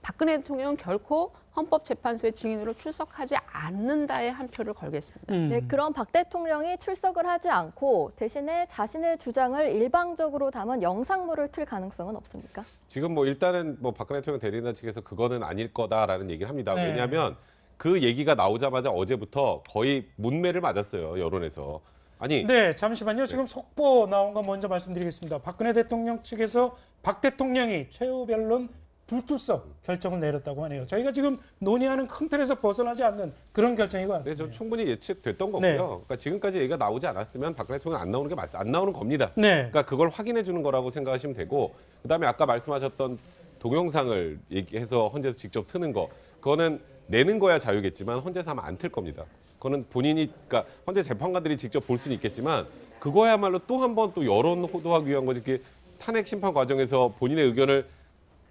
박근혜 대통령은 결코 헌법재판소의 증인으로 출석하지 않는다에 한 표를 걸겠습니다. 네, 그럼 박 대통령이 출석을 하지 않고 대신에 자신의 주장을 일방적으로 담은 영상물을 틀 가능성은 없습니까? 지금 뭐 일단은 뭐 박근혜 대통령 대리인단 측에서 그거는 아닐 거다라는 얘기를 합니다. 네. 왜냐하면 그 얘기가 나오자마자 어제부터 거의 문매를 맞았어요, 여론에서. 아니, 네, 잠시만요. 지금 속보 나온 거 먼저 말씀드리겠습니다. 박근혜 대통령 측에서 박 대통령이 최후 변론 불출석 결정을 내렸다고 하네요. 저희가 지금 논의하는 큰 틀에서 벗어나지 않는 그런 결정이고 네, 좀 충분히 예측됐던 거고요. 네. 그러니까 지금까지 얘기가 나오지 않았으면 박근혜 대통령 안 나오는 게 안 나오는 겁니다. 네. 그러니까 그걸 확인해 주는 거라고 생각하시면 되고, 그다음에 아까 말씀하셨던 동영상을 얘기해서 헌재에서 직접 트는 거, 그거는 내는 거야 자유겠지만 헌재에서 하면 안 틀 겁니다. 그거는 본인이, 그러니까 헌재 재판관들이 직접 볼 수는 있겠지만 그거야말로 또 한 번 또 여론 호도하기 위한 거지. 이렇게 탄핵 심판 과정에서 본인의 의견을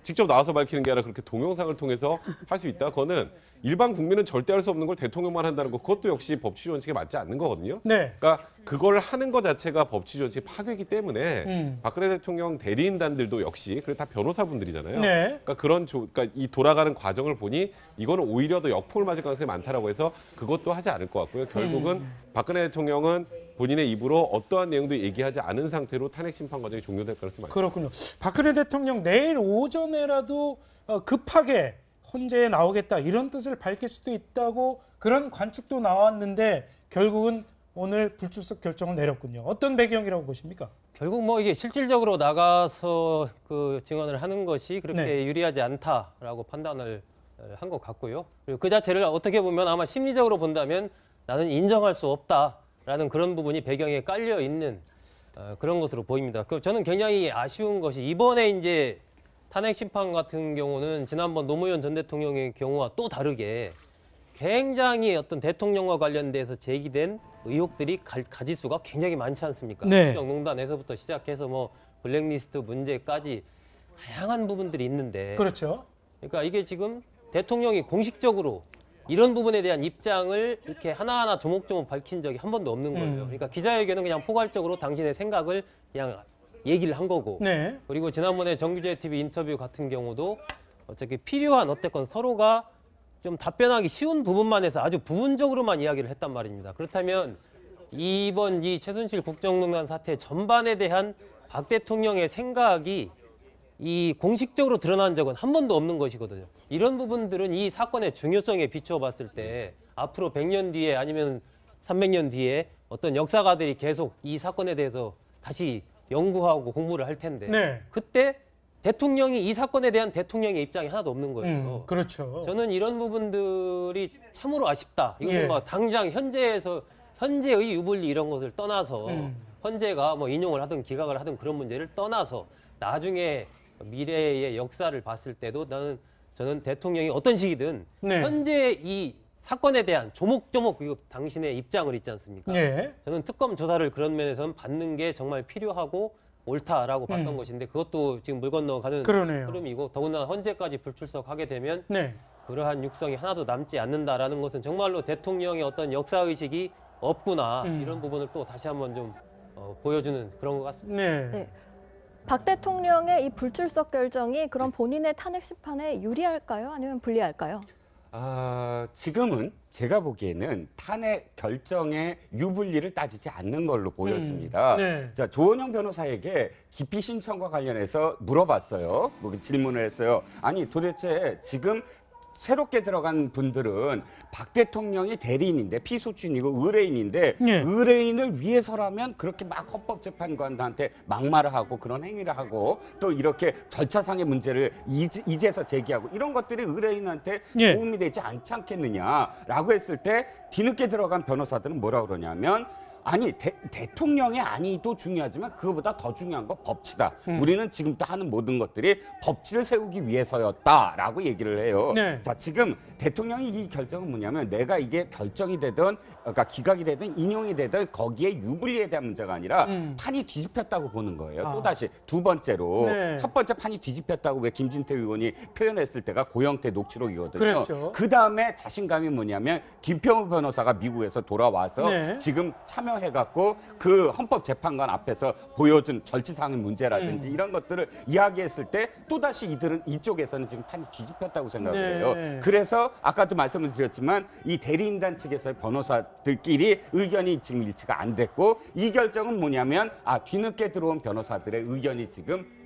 직접 나와서 밝히는 게 아니라 그렇게 동영상을 통해서 할 수 있다. 그거는 일반 국민은 절대 할 수 없는 걸 대통령만 한다는 거, 그것도 역시 법치주의 원칙에 맞지 않는 거거든요. 네. 그러니까 그걸 하는 것 자체가 법치주의 원칙 파괴이기 때문에 박근혜 대통령 대리인단들도 역시 그래 다 변호사분들이잖아요. 네. 그러니까 그러니까 이 돌아가는 과정을 보니 이거는 오히려 더 역풍을 맞을 가능성이 많다라고 해서 그것도 하지 않을 것 같고요. 결국은 박근혜 대통령은 본인의 입으로 어떠한 내용도 얘기하지 않은 상태로 탄핵 심판 과정이 종료될 가능성이 많습니다. 그렇군요. 박근혜 대통령 내일 오전에라도 급하게 헌재에 나오겠다 이런 뜻을 밝힐 수도 있다고 그런 관측도 나왔는데 결국은 오늘 불출석 결정을 내렸군요. 어떤 배경이라고 보십니까? 결국 뭐 이게 실질적으로 나가서 그 증언을 하는 것이 그렇게 네. 유리하지 않다라고 판단을 한 것 같고요. 그리고 그 자체를 어떻게 보면 아마 심리적으로 본다면 나는 인정할 수 없다라는 그런 부분이 배경에 깔려 있는 그런 것으로 보입니다. 저는 굉장히 아쉬운 것이 이번에 이제 탄핵 심판 같은 경우는 지난번 노무현 전 대통령의 경우와 또 다르게 굉장히 어떤 대통령과 관련돼서 제기된 의혹들이 가지수가 굉장히 많지 않습니까? 네. 국정농단에서부터 시작해서 뭐 블랙리스트 문제까지 다양한 부분들이 있는데, 그렇죠. 그러니까 이게 지금 대통령이 공식적으로 이런 부분에 대한 입장을 이렇게 하나하나 조목조목 밝힌 적이 한 번도 없는 거예요. 그러니까 기자회견은 그냥 포괄적으로 당신의 생각을 그냥 얘기를 한 거고. 네. 그리고 지난번에 정규재 TV 인터뷰 같은 경우도 어차피 필요한 어쨌건 서로가 좀 답변하기 쉬운 부분만 해서 아주 부분적으로만 이야기를 했단 말입니다. 그렇다면 이번 이 최순실 국정농단 사태 전반에 대한 박 대통령의 생각이 이 공식적으로 드러난 적은 한 번도 없는 것이거든요. 이런 부분들은 이 사건의 중요성에 비추어 봤을 때 앞으로 100년 뒤에 아니면 300년 뒤에 어떤 역사가들이 계속 이 사건에 대해서 다시 연구하고 공부를 할 텐데 네. 그때 대통령이 이 사건에 대한 대통령의 입장이 하나도 없는 거예요. 그렇죠. 저는 이런 부분들이 참으로 아쉽다. 이것은 예. 뭐 당장 현재의 유불리 이런 것을 떠나서 헌재가 뭐 인용을 하든 기각을 하든 그런 문제를 떠나서 나중에 미래의 역사를 봤을 때도 저는 대통령이 어떤 식이든 네. 현재 이 사건에 대한 조목조목 당신의 입장을 있지 않습니까? 네. 저는 특검 조사를 그런 면에서는 받는 게 정말 필요하고 옳다라고 봤던 것인데 그것도 지금 물 건너가는 그러네요. 흐름이고 더군다나 헌재까지 불출석하게 되면 네. 그러한 육성이 하나도 남지 않는다라는 것은 정말로 대통령의 어떤 역사의식이 없구나 이런 부분을 또 다시 한번 좀 보여주는 그런 것 같습니다. 네. 네. 박 대통령의 이 불출석 결정이 그럼 본인의 탄핵 심판에 유리할까요? 아니면 불리할까요? 지금은 제가 보기에는 탄핵 결정의 유불리를 따지지 않는 걸로 보여집니다. 네. 자, 조은영 변호사에게 기피 신청과 관련해서 물어봤어요. 뭐 질문을 했어요. 아니 도대체 지금 새롭게 들어간 분들은 박 대통령이 대리인인데 피소춘이고 의뢰인인데 예. 의뢰인을 위해서라면 그렇게 막 헌법재판관한테 막말을 하고 그런 행위를 하고 또 이렇게 절차상의 문제를 이제서 제기하고 이런 것들이 의뢰인한테 예. 도움이 되지 않지 않겠느냐라고 했을 때 뒤늦게 들어간 변호사들은 뭐라 그러냐면 아니 대통령의 안위도 중요하지만 그거보다 더 중요한 건 법치다. 우리는 지금부터 하는 모든 것들이 법치를 세우기 위해서였다라고 얘기를 해요. 네. 자, 지금 대통령이 이 결정은 뭐냐면 내가 이게 결정이 되든 그러니까 기각이 되든 인용이 되든 거기에 유불리에 대한 문제가 아니라 판이 뒤집혔다고 보는 거예요. 또다시 두 번째로 네. 첫 번째 판이 뒤집혔다고 왜 김진태 의원이 표현했을 때가 고영태 녹취록이거든요. 그랬죠. 그 다음에 자신감이 뭐냐면 김평우 변호사가 미국에서 돌아와서 네. 지금 참여해서 참여해갖고 그 헌법재판관 앞에서 보여준 절차상의 문제라든지 이런 것들을 이야기했을 때 또다시 이쪽에서는 지금 판이 뒤집혔다고 생각을 해요. 그래서 아까도 말씀을 드렸지만 이 대리인단 측에서의 변호사들끼리 의견이 지금 일치가 안 됐고 이 결정은 뭐냐면 뒤늦게 들어온 변호사들의 의견이 지금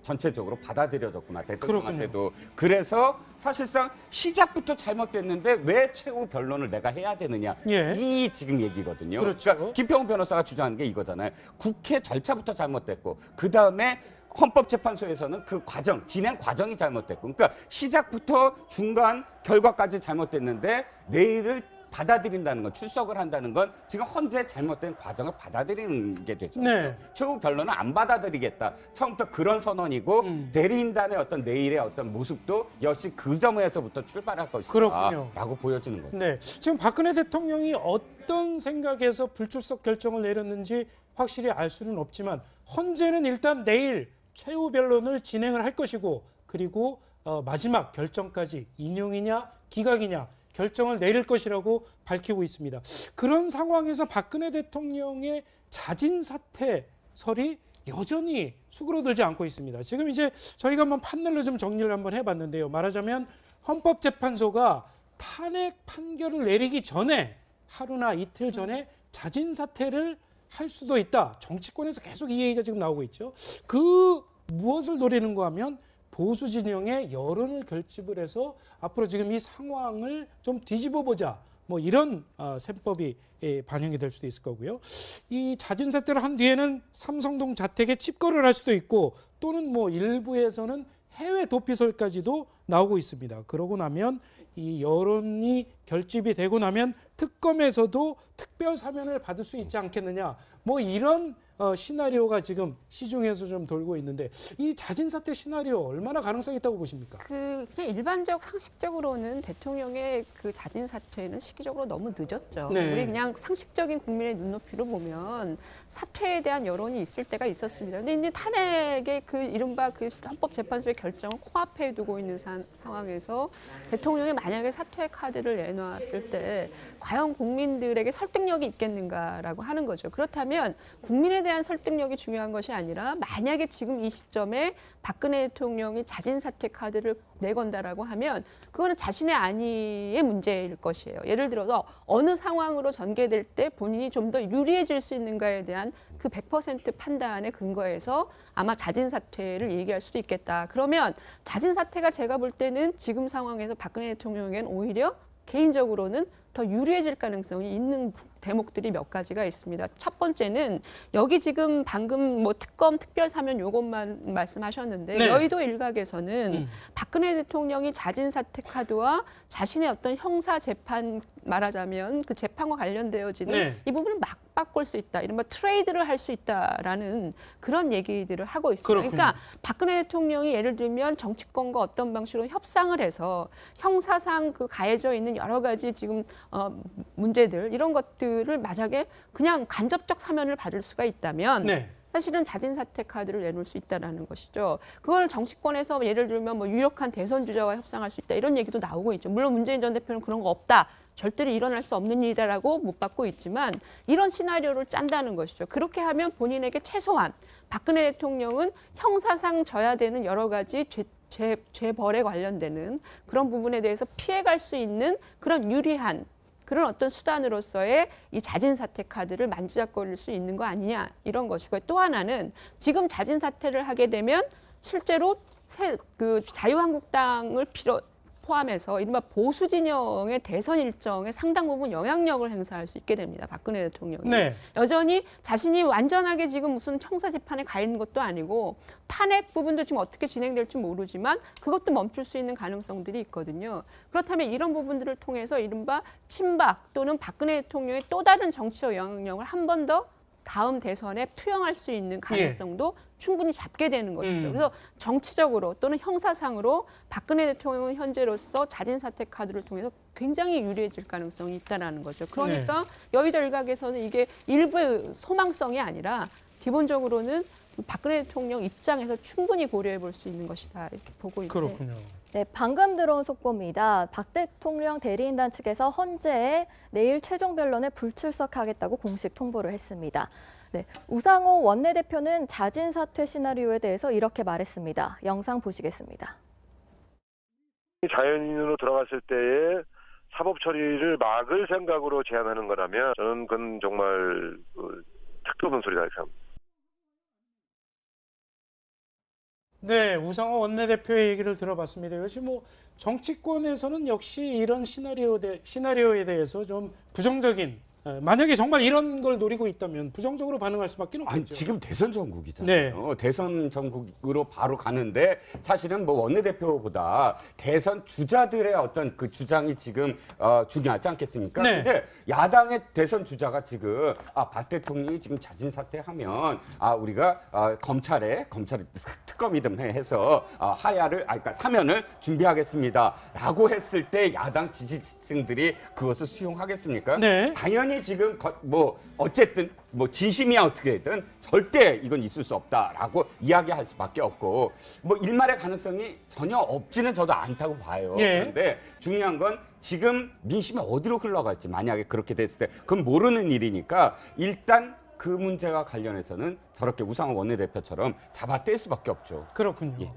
전체적으로 받아들여졌구나, 대통령한테도. 그래서 사실상 시작부터 잘못됐는데 왜 최후 변론을 내가 해야 되느냐. 이 지금 얘기거든요. 그렇죠. 그러니까 김평훈 변호사가 주장하는 게 이거잖아요. 국회 절차부터 잘못됐고 그다음에 헌법재판소에서는 그 과정, 진행 과정이 잘못됐고 그러니까 시작부터 중간 결과까지 잘못됐는데 내일을 받아들인다는 건, 출석을 한다는 건 지금 현재 잘못된 과정을 받아들이는 게 되잖아요. 최후 변론은 안 받아들이겠다. 처음부터 그런 선언이고 대리인단의 어떤 내일의 어떤 모습도 역시 그 점에서부터 출발할 것이다. 라고 보여지는 거죠. 네, 지금 박근혜 대통령이 어떤 생각에서 불출석 결정을 내렸는지 확실히 알 수는 없지만 헌재는 일단 내일 최후 변론을 진행을 할 것이고 그리고 마지막 결정까지 인용이냐 기각이냐 결정을 내릴 것이라고 밝히고 있습니다. 그런 상황에서 박근혜 대통령의 자진 사퇴설이 여전히 수그러들지 않고 있습니다. 지금 이제 저희가 한번 판넬로 좀 정리를 한번 해봤는데요. 말하자면 헌법재판소가 탄핵 판결을 내리기 전에 하루나 이틀 전에 자진 사퇴를 할 수도 있다. 정치권에서 계속 이 얘기가 지금 나오고 있죠. 그 무엇을 노리는가 하면 보수 진영의 여론을 결집을 해서 앞으로 지금 이 상황을 좀 뒤집어 보자. 뭐 이런 셈법이 반영이 될 수도 있을 거고요. 이 자진 사퇴를 한 뒤에는 삼성동 자택에 칩거를 할 수도 있고 또는 뭐 일부에서는 해외 도피설까지도 나오고 있습니다. 그러고 나면 이 여론이 결집이 되고 나면 특검에서도 특별 사면을 받을 수 있지 않겠느냐. 뭐 이런 시나리오가 지금 시중에서 좀 돌고 있는데 이 자진 사퇴 시나리오 얼마나 가능성이 있다고 보십니까? 그냥 일반적 상식적으로는 대통령의 그 자진 사퇴는 시기적으로 너무 늦었죠. 우리 그냥 상식적인 국민의 눈높이로 보면 사퇴에 대한 여론이 있을 때가 있었습니다. 근데 이제 탄핵의 그 이른바 그 헌법재판소의 결정을 코앞에 두고 있는 상황에서 대통령이 만약에 사퇴 카드를 내놨을 때 과연 국민들에게 설득력이 있겠는가라고 하는 거죠. 그렇다면 국민에 대한 설득력이 중요한 것이 아니라 만약에 지금 이 시점에 박근혜 대통령이 자진 사퇴 카드를 내건다라고 하면 그거는 자신의 안위의 문제일 것이에요. 예를 들어서 어느 상황으로 전개될 때 본인이 좀 더 유리해질 수 있는가에 대한 그 100% 판단에 근거해서 아마 자진 사퇴를 얘기할 수도 있겠다. 그러면 자진 사퇴가 제가 볼 때는 지금 상황에서 박근혜 대통령에게는 오히려 개인적으로는 더 유리해질 가능성이 있는 대목들이 몇 가지가 있습니다. 첫 번째는 여기 지금 방금 뭐 특검 특별 사면 요것만 말씀하셨는데 여의도 일각에서는 박근혜 대통령이 자진 사퇴 카드와 자신의 어떤 형사 재판 말하자면 그 재판과 관련되어지는 이 부분을 막 바꿀 수 있다. 이른바 트레이드를 할 수 있다라는 그런 얘기들을 하고 있습니다. 그러니까 박근혜 대통령이 예를 들면 정치권과 어떤 방식으로 협상을 해서 형사상 그 가해져 있는 여러 가지 지금 문제들 이런 것들을 만약에 그냥 간접적 사면을 받을 수가 있다면 사실은 자진 사퇴 카드를 내놓을 수 있다라는 것이죠. 그걸 정치권에서 예를 들면 뭐 유력한 대선 주자와 협상할 수 있다 이런 얘기도 나오고 있죠. 물론 문재인 전 대표는 그런 거 없다. 절대로 일어날 수 없는 일이다라고 못 받고 있지만 이런 시나리오를 짠다는 것이죠. 그렇게 하면 본인에게 최소한 박근혜 대통령은 형사상 져야 되는 여러 가지 죄벌에 관련되는 그런 부분에 대해서 피해갈 수 있는 그런 유리한 그런 어떤 수단으로서의 이 자진 사퇴 카드를 만지작거릴 수 있는 거 아니냐 이런 것이고 또 하나는 지금 자진 사퇴를 하게 되면 실제로 그 자유한국당을 포함해서 이른바 보수 진영의 대선 일정에 상당 부분 영향력을 행사할 수 있게 됩니다. 박근혜 대통령이. 여전히 자신이 완전하게 지금 무슨 형사 재판에 가 있는 것도 아니고 탄핵 부분도 지금 어떻게 진행될지 모르지만 그것도 멈출 수 있는 가능성들이 있거든요. 그렇다면 이런 부분들을 통해서 이른바 친박 또는 박근혜 대통령의 또 다른 정치적 영향력을 한 번 더 다음 대선에 투영할 수 있는 가능성도 충분히 잡게 되는 것이죠. 그래서 정치적으로 또는 형사상으로 박근혜 대통령은 현재로서 자진 사퇴 카드를 통해서 굉장히 유리해질 가능성이 있다는 거죠. 그러니까 여의도 일각에서는 이게 일부의 소망성이 아니라 기본적으로는 박근혜 대통령 입장에서 충분히 고려해 볼 수 있는 것이다 이렇게 보고 있는데. 그렇군요. 네, 방금 들어온 속보입니다. 박 대통령 대리인단 측에서 헌재에 내일 최종 변론에 불출석하겠다고 공식 통보를 했습니다. 네, 우상호 원내대표는 자진 사퇴 시나리오에 대해서 이렇게 말했습니다. 영상 보시겠습니다. 자연인으로 들어갔을 때에 사법 처리를 막을 생각으로 제안하는 거라면 저는 그건 정말 택도 없는 소리다 이렇게 합니다. 네, 우상호 원내대표의 얘기를 들어봤습니다. 요즘 뭐 정치권에서는 역시 이런 시나리오에 대해서 좀 부정적인, 만약에 정말 이런 걸 노리고 있다면 부정적으로 반응할 수밖에 없겠죠. 아니, 지금 대선 전국이잖아요. 네. 대선 전국으로 바로 가는데 사실은 뭐 원내대표보다 대선 주자들의 어떤 그 주장이 지금 중요하지 않겠습니까? 네. 근데 야당의 대선 주자가 지금 박 대통령이 지금 자진 사퇴하면 우리가 검찰 특검이든 해서 그러니까 사면을 준비하겠습니다라고 했을 때 야당 지지층들이 그것을 수용하겠습니까? 네. 당연히 지금 뭐 어쨌든 뭐 진심이야 어떻게든 절대 이건 있을 수 없다라고 이야기할 수밖에 없고 뭐 일말의 가능성이 전혀 없지는 저도 않다고 봐요. 예. 그런데 중요한 건 지금 민심이 어디로 흘러갈지 만약에 그렇게 됐을 때 그건 모르는 일이니까 일단 그 문제와 관련해서는 저렇게 우상호 원내대표처럼 잡아뗄 수밖에 없죠. 그렇군요. 예.